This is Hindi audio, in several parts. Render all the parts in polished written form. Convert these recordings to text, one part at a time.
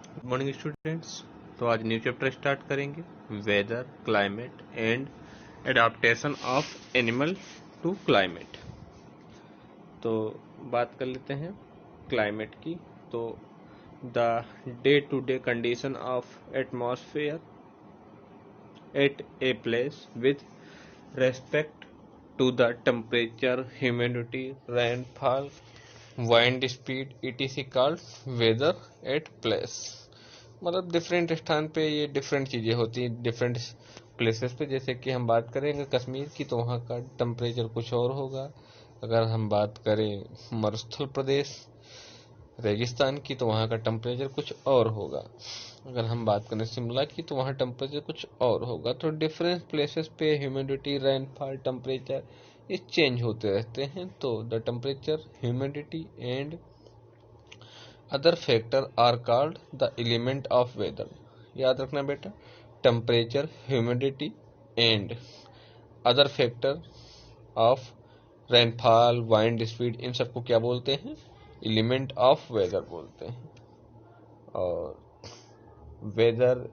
Good morning students. तो आज न्यू चैप्टर स्टार्ट करेंगे, weather, climate and adaptation of animal to climate. तो बात कर लेते हैं क्लाइमेट की। तो the day to day condition of atmosphere at a place with respect to the temperature, humidity, rainfall, wind speed etc called weather at place. मतलब डिफरेंट स्थान पे ये डिफरेंट चीज़ें होती हैं डिफरेंट प्लेसेस पे। जैसे कि हम बात करेंगे कश्मीर की तो वहाँ का टेम्परेचर कुछ और होगा। अगर हम बात करें मरुस्थल प्रदेश रेगिस्तान की तो वहाँ का टेम्परेचर कुछ और होगा। अगर हम बात करें शिमला की तो वहाँ टेम्परेचर कुछ और होगा। तो डिफरेंट प्लेसेस पे ह्यूमिडिटी, रेनफॉल, टेम्परेचर ये चेंज होते रहते हैं। तो the temperature, humidity and other factor are called the element of weather. याद रखना बेटा, temperature, humidity and other factor of rainfall, wind speed, इन सबको क्या बोलते हैं? एलिमेंट ऑफ वेदर बोलते हैं। और weather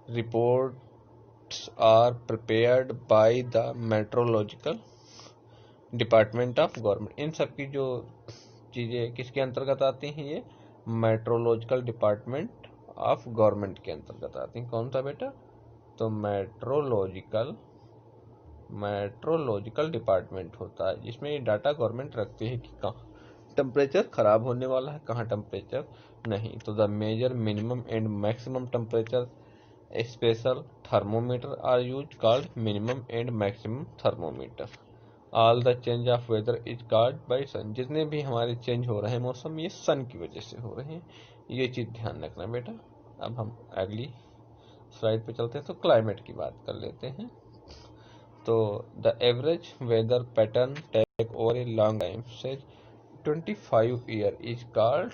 reports are prepared by the meteorological department of government. इन सब की जो चीज़ें किसके अंतर्गत आती हैं? ये मेट्रोलॉजिकल डिपार्टमेंट ऑफ गवर्नमेंट के अंतर्गत आती हैं। कौन सा बेटा? तो मेट्रोलॉजिकल डिपार्टमेंट होता है, जिसमें ये डाटा गवर्नमेंट रखती है कि कहाँ टेम्परेचर खराब होने वाला है, कहाँ टेम्परेचर नहीं। तो the major minimum and maximum temperature special thermometer are use called minimum and maximum thermometer. All the change of weather is called by sun. जितने भी हमारे चेंज हो रहे हैं मौसम, ये सन की वजह से हो रहे हैं। ये चीज़ ध्यान रखना बेटा। अब हम अगली स्लाइड पे चलते हैं, तो क्लाइमेट की बात कर लेते हैं। तो the average weather pattern take over a long time से 25 year is called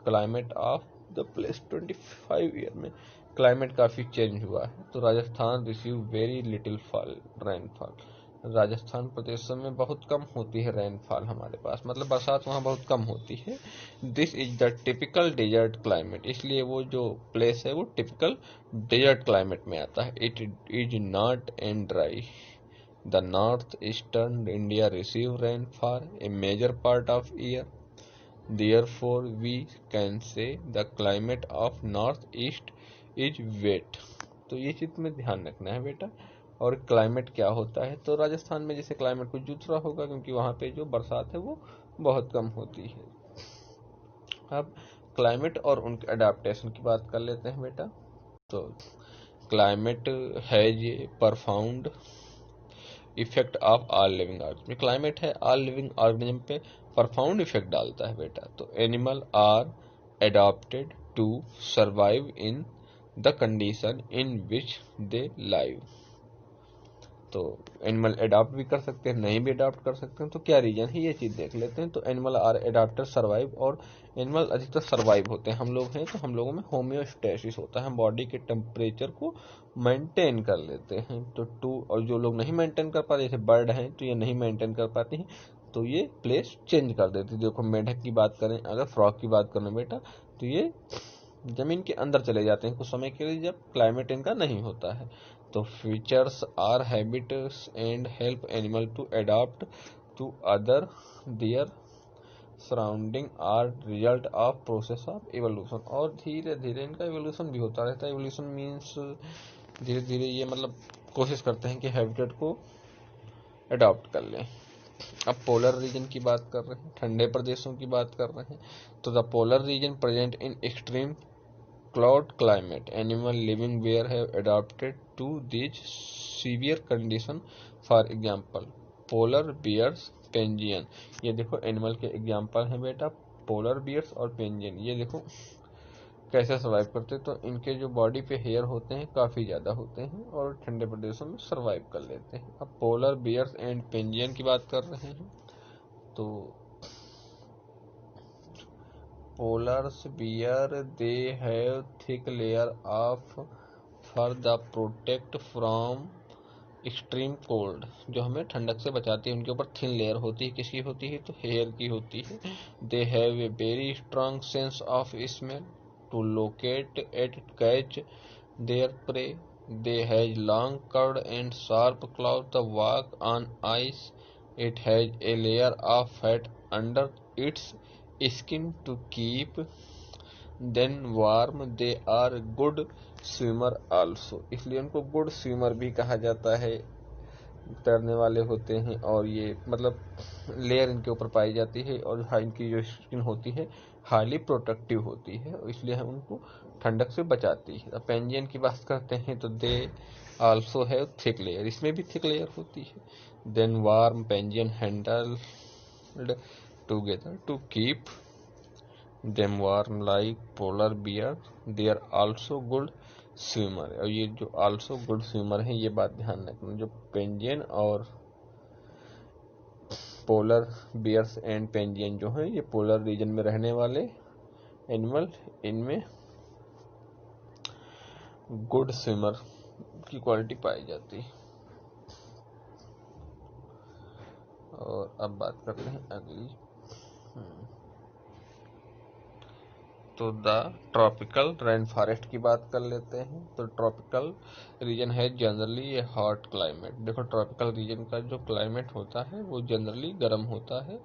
climate of the place. 25 year में क्लाइमेट काफ़ी चेंज हुआ है। तो Rajasthan receive very little fall rainfall. Rajasthan प्रदेशों में बहुत कम होती है रेनफॉल हमारे पास, मतलब बरसात वहाँ बहुत कम होती है। This is the typical desert climate. इसलिए वो जो प्लेस है वो टिपिकल डेजर्ट क्लाइमेट में आता है। It is not and dry. The northeastern India receive rain for a major part of year. Therefore, we can say the climate of northeast is wet. तो ये चीज़ में ध्यान रखना है बेटा। और क्लाइमेट क्या होता है? तो राजस्थान में जैसे क्लाइमेट कुछ दूसरा होगा, क्योंकि वहाँ पे जो बरसात है वो बहुत कम होती है। अब क्लाइमेट और उनके अडाप्टेशन की बात कर लेते हैं बेटा। तो क्लाइमेट है ये profound effect of all living organism. Climate है ऑल लिविंग ऑर्गेनिज्म पे परफाउंड इफेक्ट डालता है बेटा। तो animal are adapted to survive in the condition in which they live. तो एनिमल अडॉप्ट भी कर सकते हैं, नहीं भी अडॉप्ट कर सकते हैं। तो क्या रीजन है, ये चीज़ देख लेते हैं। तो एनिमल आर एडॉप्टेड सर्वाइव, और एनिमल अधिकतर सर्वाइव होते हैं। हम लोग हैं तो हम लोगों में होम्योस्टेसिस होता है, हम बॉडी के टेम्परेचर को मेंटेन कर लेते हैं। तो और जो लोग नहीं मेंटेन कर पाते, जैसे बर्ड हैं तो ये नहीं मेंटेन कर पाते हैं, तो ये प्लेस चेंज कर देती है। देखो मेढक की बात करें, अगर फ्रॉग की बात करें बेटा, तो ये जमीन के अंदर चले जाते हैं कुछ समय के लिए जब क्लाइमेट इनका नहीं होता है। तो features are habits and help animal to adopt to other their surrounding are result of process of evolution. और धीरे धीरे इनका एवोल्यूशन भी होता रहता है। एवोल्यूशन मीन्स धीरे धीरे ये मतलब कोशिश करते हैं कि हैबिटेट को अडॉप्ट कर लें। अब पोलर रीजन की बात कर रहे हैं, ठंडे प्रदेशों की बात कर रहे हैं। तो the polar region present in extreme cloud climate. Animal living where have adapted to these severe condition. For example, polar bears, penguin. ये देखो एनिमल के एग्जाम्पल हैं बेटा, पोलर बियर्स और पेंजियन। ये देखो कैसे सर्वाइव करते हैं। तो इनके जो बॉडी पे हेयर होते हैं काफ़ी ज़्यादा होते हैं और ठंडे प्रदेशों में सर्वाइव कर लेते हैं। अब पोलर बियर्स एंड पेंजियन की बात कर रहे हैं। तो polar bear they have thick layer of fur the protect from extreme cold, जो हमें ठंडक से बचाती है। उनके ऊपर थिन लेयर होती है, किसकी होती है? तो हेयर की होती है। They have a very strong sense of smell to locate and catch their prey. They has long curved and sharp claws to walk on ice. It has a layer of fat under its skin to keep them warm. They are good swimmer also. इसलिए उनको गुड स्विमर भी कहा जाता है, तैरने वाले होते हैं। और ये मतलब लेयर इनके ऊपर पाई जाती है और इनकी जो स्किन होती है हाईली प्रोटेक्टिव होती है, इसलिए हम उनको ठंडक से बचाती है। अब पेंजियन की बात करते हैं तो they also have thick layer, इसमें भी थिक लेयर होती है। Then warm penguin handled together to keep them warm like polar bear. They are also good swimmer. और ये जो आल्सो गुड स्विमर है, ये बात ध्यान रखना, जो पेंजियन और पोलर बियर्स एंड पेंजियन जो हैं, ये पोलर रीजन में रहने वाले एनिमल, इनमें गुड स्विमर की क्वालिटी पाई जाती है। और अब बात करते हैं अगली, तो द ट्रॉपिकल रेन फॉरेस्ट की बात कर लेते हैं। तो ट्रॉपिकल रीजन है जनरली ये हॉट क्लाइमेट। देखो ट्रॉपिकल रीजन का जो क्लाइमेट होता है वो जनरली गर्म होता है,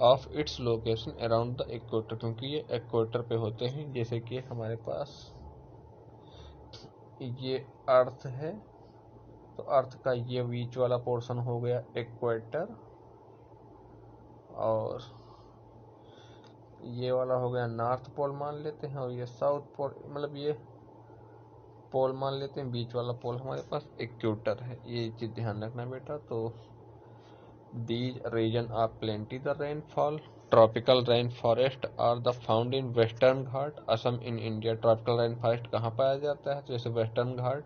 of its location around the equator, क्योंकि ये इक्वेटर पे होते हैं। जैसे कि हमारे पास ये अर्थ है, तो अर्थ का ये बीच वाला पोर्शन हो गया इक्वेटर, और ये वाला हो गया नॉर्थ पोल मान लेते हैं, और ये साउथ पोल, मतलब ये पोल मान लेते हैं, बीच वाला पोल हमारे पास इक्वेटर है। ये चीज ध्यान रखना बेटा। तो these region are plenty the rainfall. Tropical rain forest are the found in Western Ghat Assam in India. Tropical rain forest कहाँ पाया जाता है? तो जैसे Western Ghat,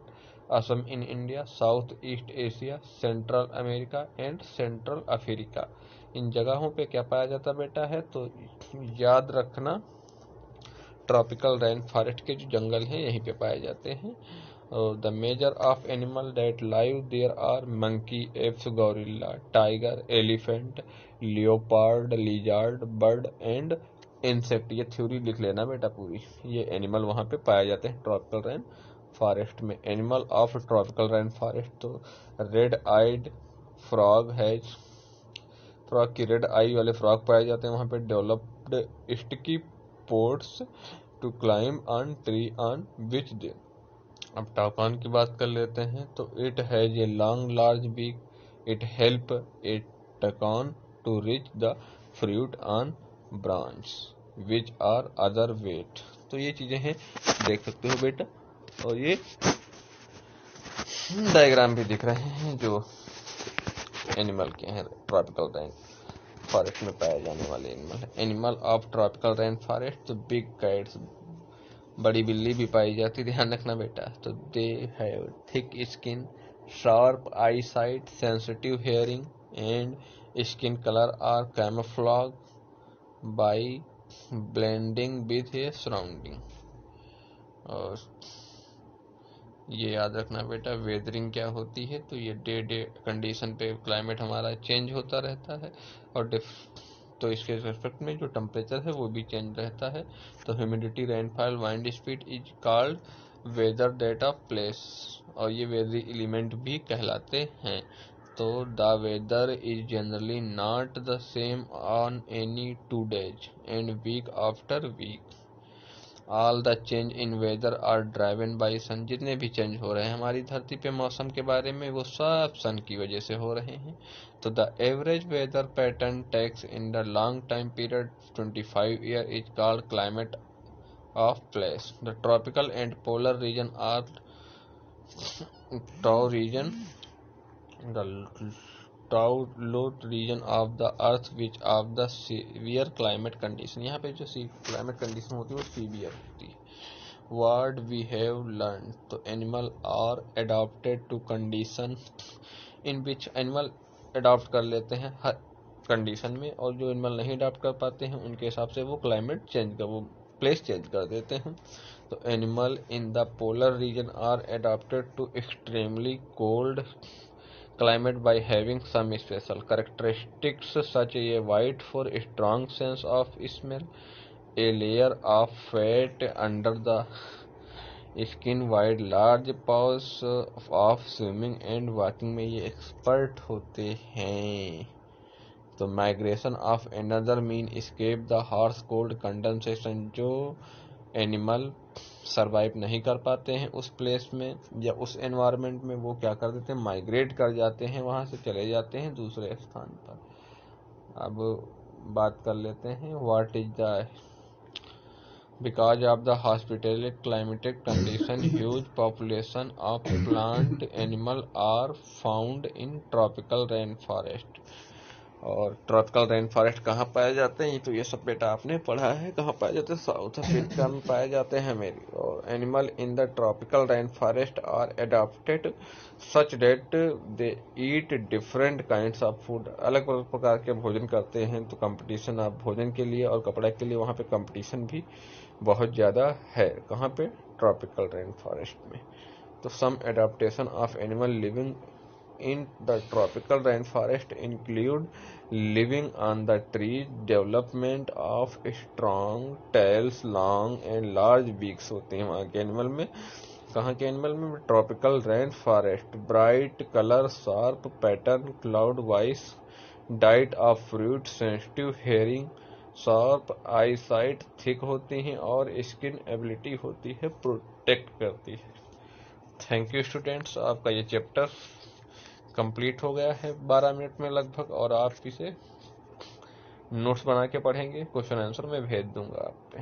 Assam in India, South East Asia, Central America and Central Africa, इन जगहों पे क्या पाया जाता बेटा है? तो याद रखना ट्रॉपिकल रेन फॉरेस्ट के जो जंगल हैं यहीं पे पाए जाते हैं। और the major of animal that live there are monkey, apes, gorilla, tiger, elephant, leopard, lizard, bird and insect. ये थ्योरी लिख लेना बेटा पूरी। ये एनिमल वहाँ पे पाए जाते हैं ट्रॉपिकल रेन फॉरेस्ट में। Animal of tropical rain forest, तो red eyed frog has, frog की रेड आई वाले फ्रॉग पाए जाते हैं वहाँ पे। Developed sticky ports to climb on tree on which they. अब टापान की बात कर लेते हैं। तो it has a long large beak, it help a toucan to reach the fruit on branch which are other weight. तो ये चीजें हैं, देख सकते हो बेटा। और ये डायग्राम भी दिख रहे हैं जो एनिमल के हैं ट्रॉपिकल रेन फॉरेस्ट में पाए जाने वाले animal. Animal of tropical rain forest, तो बिग कैट्स, बड़ी बिल्ली भी पाई जाती, ध्यान रखना बेटा। तो they have thick skin, sharp eye sight, sensitive hearing and skin colour are camouflage by blending with a surrounding. और ये याद रखना बेटा वेदरिंग क्या होती है? तो ये डे डे कंडीशन पे क्लाइमेट हमारा चेंज होता रहता है, और तो इसके रेस्पेक्ट में जो टेम्परेचर है वो भी चेंज रहता है। तो humidity, rainfall, wind speed is called weather data place, और ये वेदर एलिमेंट भी कहलाते हैं। तो the weather is generally not the same on any 2 days and week after week. All the change in weather are driven by sun. जितने भी चेंज हो रहे हैं हमारी धरती पे मौसम के बारे में, वो सब सन की वजह से हो रहे हैं। तो the average weather pattern takes in the long time period 25 year is called climate of place. The tropical and polar region are two region, the low region of the earth which of the severe climate condition. यहाँ पे जो क्लाइमेट कंडीशन होती है वो सीवियर होती है। वर्ड वी हैव लर्न, तो animal are adapted to condition in which, animal adopt कर लेते हैं हर कंडीशन में, और जो एनिमल नहीं अडॉप्ट कर पाते हैं उनके हिसाब से वो क्लाइमेट चेंज कर, वो प्लेस चेंज कर देते हैं। तो animal in the polar region are adapted to extremely cold climate by having some special characteristics such as a white for strong sense of smell a layer of fat under the skin wide large pause of swimming and walking में ये एक्सपर्ट होते हैं। तो migration of another mean escape the harsh cold condensation, जो एनिमल सरवाइव नहीं कर पाते हैं उस प्लेस में या उस एनवायरनमेंट में, वो क्या कर देते हैं, माइग्रेट कर जाते हैं, वहां से चले जाते हैं दूसरे स्थान पर। अब बात कर लेते हैं what is the because of the hospitalic climatic condition huge population of plant animal are found in tropical rainforest। और ट्रॉपिकल रेन फॉरेस्ट कहाँ पाए जाते हैं, तो ये सब बेटा आपने पढ़ा है। कहाँ पाए जाते हैं, साउथ अफ्रीका में पाए जाते हैं मेरी। और animal in the tropical rain forest are adapted such that they eat different kinds of food, अलग अलग प्रकार के भोजन करते हैं। तो कंपटीशन आप भोजन के लिए और कपड़ा के लिए वहाँ पे कंपटीशन भी बहुत ज़्यादा है। कहाँ पे, ट्रॉपिकल रेन फॉरेस्ट में। तो some adaptation of animal living in the tropical rainforest include living on the trees, development of strong tails, long and large beaks होते हैं वहाँ के एनिमल में। कहाँ के एनिमल में, tropical rain forest. Bright colour, sharp pattern, cloud wise diet of fruit, sensitive hearing, sharp eye site, thick होती हैं और स्किन एबिलिटी होती है, प्रोटेक्ट करती है। थैंक यू स्टूडेंट्स, आपका ये चैप्टर कंप्लीट हो गया है 12 मिनट में लगभग, और आप इसे नोट्स बना के पढ़ेंगे, क्वेश्चन आंसर मैं भेज दूंगा आप पे।